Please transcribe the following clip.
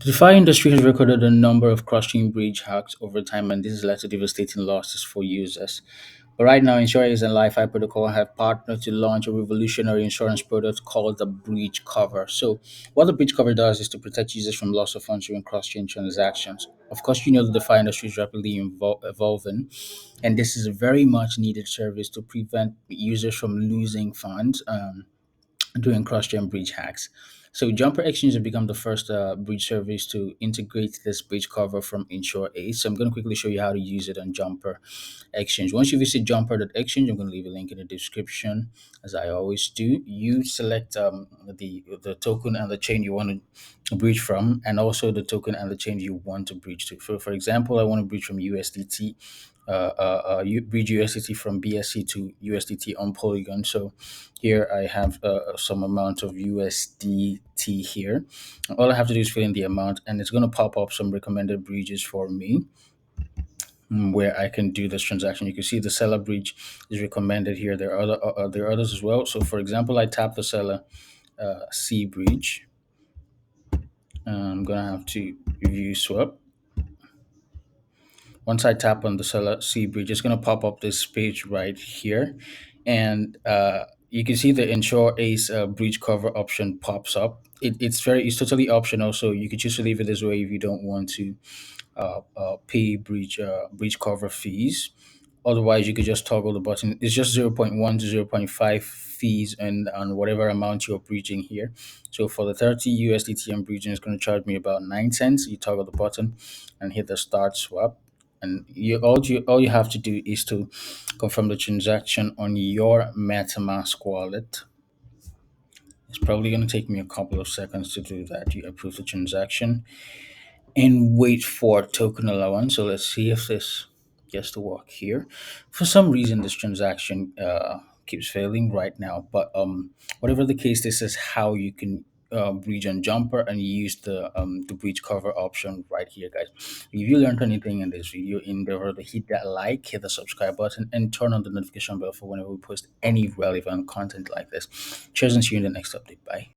The DeFi industry has recorded a number of crushing breach hacks over time, and this has led to devastating losses for users. But right now, InsureAce's and LiFi Protocol have partnered to launch a revolutionary insurance product called the Breach Cover. So, what the Breach Cover does is to protect users from loss of funds during cross-chain transactions. Of course, you know the DeFi industry is rapidly evolving, and this is a very much needed service to prevent users from losing funds. Doing cross-chain breach hacks. So Jumper Exchange has become the first breach service to integrate this breach cover from InsureAce. So I'm going to quickly show you how to use it on Jumper Exchange. Once you visit Jumper.exchange, I'm going to leave a link in the description, as I always do. You select the token and the chain you want to breach from, and also the token and the chain you want to breach to. For example, I want to breach from USDT, breach USDT from BSC to USDT on Polygon. So here I have some amount of USDT here. All I have to do is fill in the amount, and it's going to pop up some recommended bridges for me, where I can do this transaction. You can see the seller bridge is recommended here. There are others as well. So for example, I tap the seller C bridge. I'm going to have to view swap. Once I tap on the seller C bridge, it's going to pop up this page right here, and you can see the Insure Ace breach cover option pops up. It's totally optional, so you could choose to leave it this way if you don't want to pay breach cover fees. Otherwise, you could just toggle the button. It's just 0.1 to 0.5 fees and on whatever amount you're breaching here. So for the 30 USDT I'm breaching, it's going to charge me about 9 cents. You toggle the button and hit the start swap. And all you have to do is to confirm the transaction on your MetaMask wallet. It's probably going to take me a couple of seconds to do that. You approve the transaction and wait for token allowance. So let's see if this gets to work here. For some reason, this transaction keeps failing right now. But whatever the case, this is how you can breach on Jumper and use the breach cover option right here, guys. If you learned anything in this video, endeavor to hit that like, hit the subscribe button, and turn on the notification bell for whenever we post any relevant content like this. Cheers and see you in the next update. Bye.